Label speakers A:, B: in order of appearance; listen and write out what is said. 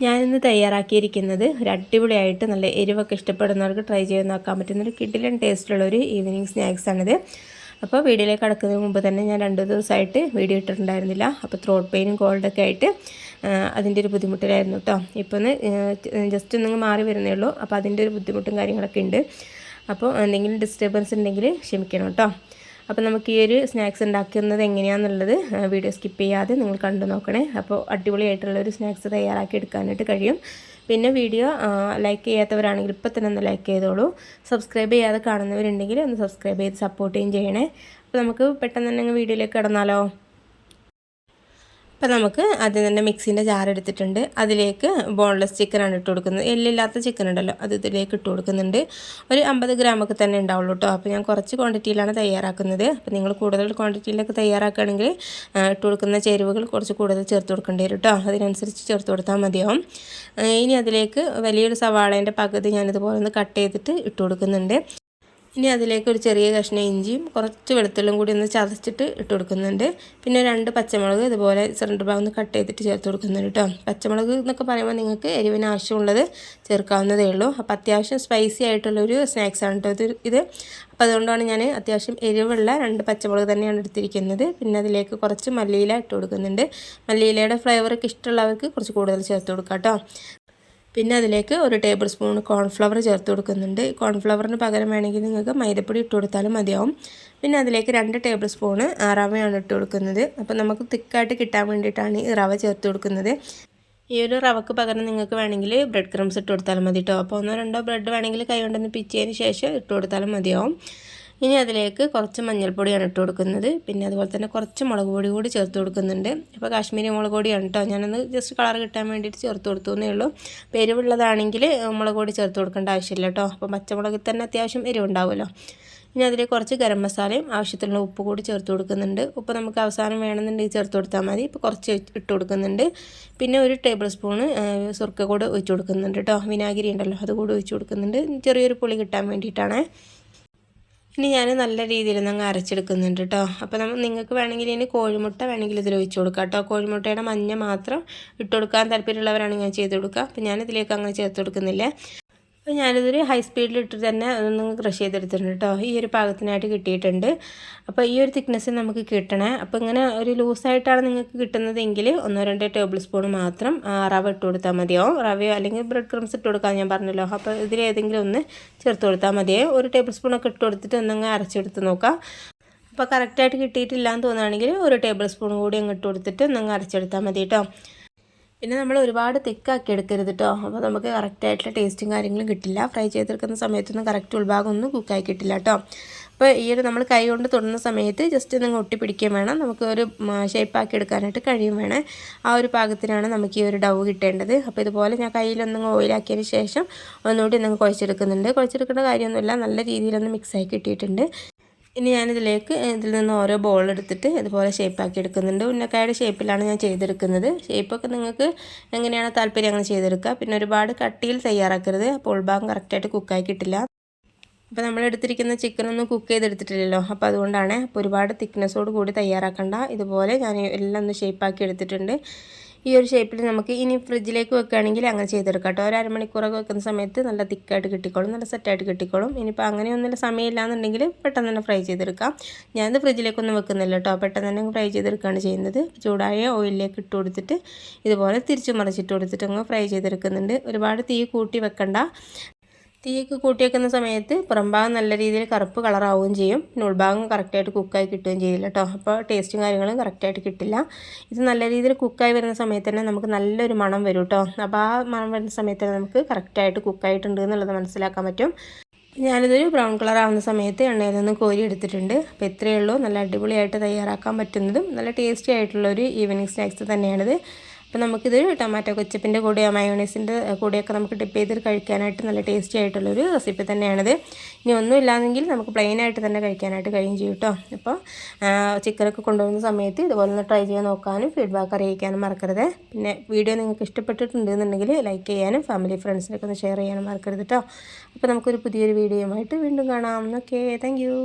A: ഞാനിന്ന് തയ്യാറാക്കിയിരിക്കുന്നത് ഒരു അടിപൊളിയായിട്ട് നല്ല എരിവൊക്കെ ഇഷ്ടപ്പെടുന്നവർക്ക് ട്രൈ ചെയ്ത് നോക്കാൻ പറ്റുന്നൊരു കിടിലൻ ടേസ്റ്റുള്ളൊരു ഈവനിങ് സ്നാക്സാണിത്. അപ്പോൾ വീഡിയോയിലേക്ക് കടക്കുന്നതിന് മുമ്പ് തന്നെ ഞാൻ 2 ദിവസമായിട്ട് വീഡിയോ ഇട്ടിട്ടുണ്ടായിരുന്നില്ല. അപ്പോൾ ത്രോട്ട് പെയിനും കോൾഡൊക്കെ ആയിട്ട് അതിൻ്റെ ഒരു ബുദ്ധിമുട്ടിലായിരുന്നു കേട്ടോ. ഇപ്പോൾ ഒന്ന് ജസ്റ്റ് ഒന്ന് മാറി വരുന്നേ ഉള്ളൂ. അപ്പോൾ അതിൻ്റെ ഒരു ബുദ്ധിമുട്ടും കാര്യങ്ങളൊക്കെ ഉണ്ട്. അപ്പോൾ എന്തെങ്കിലും ഡിസ്റ്റർബൻസ് ഉണ്ടെങ്കിൽ ക്ഷമിക്കണം കേട്ടോ. അപ്പോൾ നമുക്ക് ഈ ഒരു സ്നാക്സ് ഉണ്ടാക്കുന്നത് എങ്ങനെയാണെന്നുള്ളത് വീഡിയോ സ്കിപ്പ് ചെയ്യാതെ നിങ്ങൾ കണ്ടു നോക്കണേ. അപ്പോൾ അടിപൊളിയായിട്ടുള്ളൊരു സ്നാക്സ് തയ്യാറാക്കി എടുക്കാനായിട്ട് കഴിയും. പിന്നെ വീഡിയോ ലൈക്ക് ചെയ്യാത്തവരാണെങ്കിൽ ഇപ്പോൾ തന്നെ ഒന്ന് ലൈക്ക് ചെയ്തോളൂ. സബ്സ്ക്രൈബ് ചെയ്യാതെ കാണുന്നവരുണ്ടെങ്കിൽ ഒന്ന് സബ്സ്ക്രൈബ് ചെയ്ത് സപ്പോർട്ട് ചെയ്യണേ. അപ്പോൾ നമുക്ക് പെട്ടെന്ന് തന്നെ വീഡിയോയിലേക്ക് കടന്നാലോ. അപ്പോൾ നമുക്ക് ആദ്യം തന്നെ മിക്സിൻ്റെ ജാർ എടുത്തിട്ടുണ്ട്. അതിലേക്ക് ബോൺലെസ് ചിക്കനാണ് ഇട്ട് കൊടുക്കുന്നത്. എല്ലില്ലാത്ത ചിക്കൻ ഉണ്ടല്ലോ, അത് ഇതിലേക്ക് ഇട്ട് കൊടുക്കുന്നുണ്ട്. ഒരു 50 ഗ്രാമൊക്കെ തന്നെ ഉണ്ടാവുള്ളൂ കേട്ടോ. അപ്പോൾ ഞാൻ കുറച്ച് ക്വാണ്ടിറ്റിയിലാണ് തയ്യാറാക്കുന്നത്. അപ്പോൾ നിങ്ങൾ കൂടുതൽ ക്വാണ്ടിറ്റിയിലൊക്കെ തയ്യാറാക്കുകയാണെങ്കിൽ ഇട്ട് കൊടുക്കുന്ന ചേരുവകൾ കുറച്ച് കൂടുതൽ ചേർത്ത് കൊടുക്കേണ്ടി വരും കേട്ടോ. അതിനനുസരിച്ച് ചേർത്ത് കൊടുത്താൽ മതിയാവും. ഇനി അതിലേക്ക് വലിയൊരു സവാളേൻ്റെ പകുതി ഞാനിതുപോലെ ഒന്ന് കട്ട് ചെയ്തിട്ട് ഇട്ട് കൊടുക്കുന്നുണ്ട്. ഇനി അതിലേക്ക് ഒരു ചെറിയ കഷ്ണം ഇഞ്ചിയും കുറച്ച് വെളുത്തുള്ളിയും കൂടി ഒന്ന് ചതച്ചിട്ട് ഇട്ട് കൊടുക്കുന്നുണ്ട്. പിന്നെ 2 പച്ചമുളക് ഇതുപോലെ സെൻറ്റർ ഭാഗം ഒന്ന് കട്ട് ചെയ്തിട്ട് ചേർത്ത് കൊടുക്കുന്നുണ്ട് കേട്ടോ. പച്ചമുളക് എന്നൊക്കെ പറയുമ്പോൾ നിങ്ങൾക്ക് എരിവിന് ആവശ്യമുള്ളത് ചേർക്കാവുന്നതേ ഉള്ളൂ. അപ്പോൾ അത്യാവശ്യം സ്പൈസി ആയിട്ടുള്ളൊരു സ്നാക്സാണ് കേട്ടോ ഇത്. അപ്പോൾ അതുകൊണ്ടാണ് ഞാൻ അത്യാവശ്യം എരിവുള്ള 2 പച്ചമുളക് തന്നെയാണ് എടുത്തിരിക്കുന്നത്. പിന്നെ അതിലേക്ക് കുറച്ച് മല്ലിയില ഇട്ട് കൊടുക്കുന്നുണ്ട്. മല്ലിയിലയുടെ ഫ്ലേവറൊക്കെ ഇഷ്ടമുള്ളവർക്ക് കുറച്ച് കൂടുതൽ ചേർത്ത് കൊടുക്കാം കേട്ടോ. പിന്നെ അതിലേക്ക് 1 ടേബിൾ സ്പൂൺ കോൺഫ്ലവർ ചേർത്ത് കൊടുക്കുന്നുണ്ട്. കോൺഫ്ലവറിന് പകരം വേണമെങ്കിൽ നിങ്ങൾക്ക് മൈദപ്പൊടി ഇട്ട് കൊടുത്താലും മതിയാവും. പിന്നെ അതിലേക്ക് 2 ടേബിൾ സ്പൂൺ റവയാണ് ഇട്ട് കൊടുക്കുന്നത്. അപ്പോൾ നമുക്ക് തിക്കായിട്ട് കിട്ടാൻ വേണ്ടിയിട്ടാണ് ഈ റവ ചേർത്ത് കൊടുക്കുന്നത്. ഈ ഒരു റവക്ക് പകരം നിങ്ങൾക്ക് വേണമെങ്കിൽ ബ്രെഡ് ക്രംസ് ഇട്ട് കൊടുത്താലും മതി കേട്ടോ. അപ്പോൾ 1-2 ബ്രെഡ് വേണമെങ്കിൽ കൈ കൊണ്ടൊന്ന് പിച്ചതിന് ശേഷം ഇട്ട് കൊടുത്താലും മതിയാവും. ഇനി അതിലേക്ക് കുറച്ച് മഞ്ഞൾപ്പൊടിയാണ് ഇട്ട് കൊടുക്കുന്നത്. പിന്നെ അതുപോലെ തന്നെ കുറച്ച് മുളക് പൊടി കൂടി ചേർത്ത് കൊടുക്കുന്നുണ്ട്. അപ്പോൾ കാശ്മീരി മുളക് പൊടിയാണ് കേട്ടോ. ഞാനൊന്ന് ജസ്റ്റ് കളർ കിട്ടാൻ വേണ്ടിയിട്ട് ചേർത്ത് കൊടുത്തേ ഉള്ളൂ. എരിവുള്ളതാണെങ്കിൽ മുളക് പൊടി ചേർത്ത് കൊടുക്കേണ്ട ആവശ്യമില്ല കേട്ടോ. അപ്പോൾ പച്ചമുളകിൽ തന്നെ അത്യാവശ്യം എരിവുണ്ടാവുമല്ലോ. ഇനി അതിലേക്ക് കുറച്ച് ഗരം മസാലയും ആവശ്യത്തിനുള്ള ഉപ്പ് കൂടി ചേർത്ത് കൊടുക്കുന്നുണ്ട്. ഉപ്പ് നമുക്ക് അവസാനം വേണമെന്നുണ്ടെങ്കിൽ ചേർത്ത് കൊടുത്താൽ മതി. ഇപ്പോൾ കുറച്ച് ഇട്ട് കൊടുക്കുന്നുണ്ട്. പിന്നെ 1 ടേബിൾ സ്പൂണ് സുർക്ക കൂടെ ഒഴിച്ച് കൊടുക്കുന്നുണ്ട് കേട്ടോ. വിനാഗിരി ഉണ്ടല്ലോ, അതുകൂടി ഒഴിച്ച് കൊടുക്കുന്നുണ്ട്. ചെറിയൊരു പുളി കിട്ടാൻ വേണ്ടിയിട്ടാണ്. ഇനി ഞാൻ നല്ല രീതിയിൽ അങ്ങ് അരച്ചെടുക്കുന്നുണ്ട് കേട്ടോ. അപ്പോൾ നിങ്ങൾക്ക് വേണമെങ്കിൽ ഇനി കോഴിമുട്ട വേണമെങ്കിൽ ഇതിൽ ഒഴിച്ച് കൊടുക്കാം കേട്ടോ. കോഴിമുട്ടയുടെ മഞ്ഞ മാത്രം ഇട്ട് കൊടുക്കാൻ താല്പര്യമുള്ളവരാണെങ്കിൽ ഞാൻ ചെയ്ത് കൊടുക്കുക. അപ്പോൾ ഞാനിതിലേക്ക് അങ്ങനെ ചേർത്ത് കൊടുക്കുന്നില്ല. അപ്പോൾ ഞാനിതൊരു ഹൈ സ്പീഡിൽ ഇട്ടിട്ട് തന്നെ അതൊന്ന് ക്രഷ് ചെയ്തെടുത്തിട്ടുണ്ട് കേട്ടോ. ഈ ഒരു പാകത്തിനായിട്ട് കിട്ടിയിട്ടുണ്ട്. അപ്പോൾ ഈ ഒരു തിക്നെസ്സിൽ നമുക്ക് കിട്ടണേ. അപ്പോൾ ഇങ്ങനെ ഒരു ലൂസായിട്ടാണ് നിങ്ങൾക്ക് കിട്ടുന്നതെങ്കിൽ 1-2 ടേബിൾ സ്പൂൺ മാത്രം റവ ഇട്ട് കൊടുത്താൽ മതിയാവും. റവയോ അല്ലെങ്കിൽ ബ്രെഡ് ക്രംസ് ഇട്ട് കൊടുക്കാൻ ഞാൻ പറഞ്ഞല്ലോ. അപ്പോൾ ഇതിലേതെങ്കിലും ഒന്ന് ചേർത്ത് കൊടുത്താൽ മതിയേ. 1 ടേബിൾ സ്പൂണൊക്കെ ഇട്ട് കൊടുത്തിട്ട് ഒന്നങ്ങ് അരച്ചെടുത്ത് നോക്കാം. അപ്പോൾ കറക്റ്റായിട്ട് കിട്ടിയിട്ടില്ല എന്ന് തോന്നുകയാണെങ്കിൽ 1 ടേബിൾ സ്പൂൺ കൂടി അങ്ങ് ഇട്ട് കൊടുത്തിട്ട് ഒന്നങ്ങ് അരച്ചെടുത്താൽ മതി കേട്ടോ. പിന്നെ നമ്മൾ ഒരുപാട് തിക്കാക്കി എടുക്കരുത് കേട്ടോ. അപ്പോൾ നമുക്ക് കറക്റ്റായിട്ടുള്ള ടേസ്റ്റും കാര്യങ്ങളും കിട്ടില്ല. ഫ്രൈ ചെയ്തെടുക്കുന്ന സമയത്തൊന്നും കറക്റ്റ് ഉൾഭാഗമൊന്നും കുക്കായി കിട്ടില്ല കേട്ടോ. അപ്പോൾ ഈ ഒരു നമ്മൾ കൈ കൊണ്ട് തൊടുന്ന സമയത്ത് ജസ്റ്റ് ഒന്ന് ഒട്ടിപ്പിടിക്കുകയും വേണം. നമുക്ക് ഒരു ഷേപ്പാക്കി എടുക്കാനായിട്ട് കഴിയും വേണം. ആ ഒരു പാകത്തിനാണ് നമുക്ക് ഈ ഒരു ഡൗ കിട്ടേണ്ടത്. അപ്പോൾ ഇതുപോലെ ഞാൻ കയ്യിലൊന്നും ഓയിലാക്കിയതിന് ശേഷം ഒന്നുകൂടി ഒന്നും കുഴച്ചെടുക്കുന്നുണ്ട്. കുഴച്ചെടുക്കേണ്ട കാര്യമൊന്നുമില്ല, നല്ല രീതിയിലൊന്ന് മിക്സായി കിട്ടിയിട്ടുണ്ട്. ഇനി ഞാനിതിലേക്ക് ഇതിൽ നിന്ന് ഓരോ ബോൾ എടുത്തിട്ട് ഇതുപോലെ ഷേപ്പാക്കി എടുക്കുന്നുണ്ട്. ഉന്നക്കായുടെ ഷേപ്പിലാണ് ഞാൻ ചെയ്തെടുക്കുന്നത്. ഷേപ്പൊക്കെ നിങ്ങൾക്ക് എങ്ങനെയാണ് താല്പര്യം അങ്ങനെ ചെയ്തെടുക്കുക. പിന്നെ ഒരുപാട് കട്ടിയിൽ തയ്യാറാക്കരുത്. അപ്പോൾ ഉൾഭാഗം കറക്റ്റായിട്ട് കുക്കായി കിട്ടില്ല. അപ്പോൾ നമ്മൾ എടുത്തിരിക്കുന്ന ചിക്കനൊന്നും കുക്ക് ചെയ്തെടുത്തിട്ടില്ലല്ലോ. അപ്പോൾ അതുകൊണ്ടാണ്. അപ്പോൾ ഒരുപാട് തിക്നെസ്സോട് കൂടി തയ്യാറാക്കണ്ട. ഇതുപോലെ ഞാൻ എല്ലാം ഒന്ന് ഷേപ്പാക്കി എടുത്തിട്ടുണ്ട്. ഈ ഒരു ഷേപ്പിൽ നമുക്ക് ഇനി ഫ്രിഡ്ജിലേക്ക് വെക്കുകയാണെങ്കിൽ അങ്ങനെ ചെയ്തെടുക്കാം കേട്ടോ. ഒരു അരമണിക്കൂറൊക്കെ വെക്കുന്ന സമയത്ത് നല്ല തിക്കായിട്ട് കിട്ടിക്കോളും, നല്ല സെറ്റായിട്ട് കിട്ടിക്കോളും. ഇനിയിപ്പോൾ അങ്ങനെയൊന്നും സമയമില്ല എന്നുണ്ടെങ്കിൽ പെട്ടെന്ന് തന്നെ ഫ്രൈ ചെയ്തെടുക്കാം. ഞാനത് ഫ്രിഡ്ജിലേക്കൊന്നും വെക്കുന്നില്ല കേട്ടോ. പെട്ടെന്ന് തന്നെ ഫ്രൈ ചെയ്തെടുക്കുകയാണ് ചെയ്യുന്നത്. ചൂടായ ഓയിലിലേക്ക് ഇട്ട് കൊടുത്തിട്ട് ഇതുപോലെ തിരിച്ചു മറിച്ചിട്ട് കൊടുത്തിട്ട് അങ്ങ് ഫ്രൈ ചെയ്തെടുക്കുന്നുണ്ട്. ഒരുപാട് തീ കൂട്ടി വെക്കണ്ട. തീയൊക്കെ കൂട്ടി വെക്കുന്ന സമയത്ത് പുറംഭാഗം നല്ല രീതിയിൽ കറുപ്പ് കളറാവുകയും ചെയ്യും. പിന്നെ ഉൾഭാഗം കറക്റ്റായിട്ട് കുക്കായി കിട്ടുകയും ചെയ്യില്ല കേട്ടോ. അപ്പോൾ ടേസ്റ്റും കാര്യങ്ങളും കറക്റ്റായിട്ട് കിട്ടില്ല. ഇത് നല്ല രീതിയിൽ കുക്കായി വരുന്ന സമയത്ത് തന്നെ നമുക്ക് നല്ലൊരു മണം വരും കേട്ടോ. അപ്പോൾ ആ മണം വരുന്ന സമയത്ത് തന്നെ നമുക്ക് കറക്റ്റായിട്ട് കുക്കായിട്ടുണ്ട് എന്നുള്ളത് മനസ്സിലാക്കാൻ പറ്റും. ഞാനിതൊരു ബ്രൗൺ കളർ ആവുന്ന സമയത്ത് എണ്ണയിൽ നിന്ന് കോരി എടുത്തിട്ടുണ്ട്. അപ്പോൾ ഇത്രയേ ഉള്ളൂ. നല്ല അടിപൊളിയായിട്ട് തയ്യാറാക്കാൻ പറ്റുന്നതും നല്ല ടേസ്റ്റി ആയിട്ടുള്ളൊരു ഈവനിങ് സ്നാക്സ് തന്നെയാണിത്. അപ്പോൾ നമുക്കിത് ടൊമാറ്റോ കെച്ചപ്പിൻ്റെ കൂടെയോ മയോണൈസിൻ്റെ കൂടെയൊക്കെ നമുക്ക് ഡിപ്പ് ചെയ്ത് കഴിക്കാനായിട്ട് നല്ല ടേസ്റ്റി ആയിട്ടുള്ളൊരു റെസിപ്പി തന്നെയാണിത്. ഇനി ഒന്നും ഇല്ലാന്നെങ്കിൽ നമുക്ക് പ്ലെയിനായിട്ട് തന്നെ കഴിക്കാനായിട്ട് കഴിയും ചെയ്യും കേട്ടോ. അപ്പോൾ ചിക്കനൊക്കെ കൊണ്ടുവരുന്ന സമയത്ത് ഇതുപോലെ ഒന്ന് ട്രൈ ചെയ്ത് നോക്കാനും ഫീഡ്ബാക്ക് അറിയിക്കാനും മറക്കരുത്. പിന്നെ വീഡിയോ നിങ്ങൾക്ക് ഇഷ്ടപ്പെട്ടിട്ടുണ്ടെന്നുണ്ടെങ്കിൽ ലൈക്ക് ചെയ്യാനും ഫാമിലി ഫ്രണ്ട്സിനൊക്കെ ഒന്ന് ഷെയർ ചെയ്യാനും മറക്കരുത് കേട്ടോ. അപ്പോൾ നമുക്കൊരു പുതിയൊരു വീഡിയോയുമായിട്ട് വീണ്ടും കാണാം. Okay, thank you.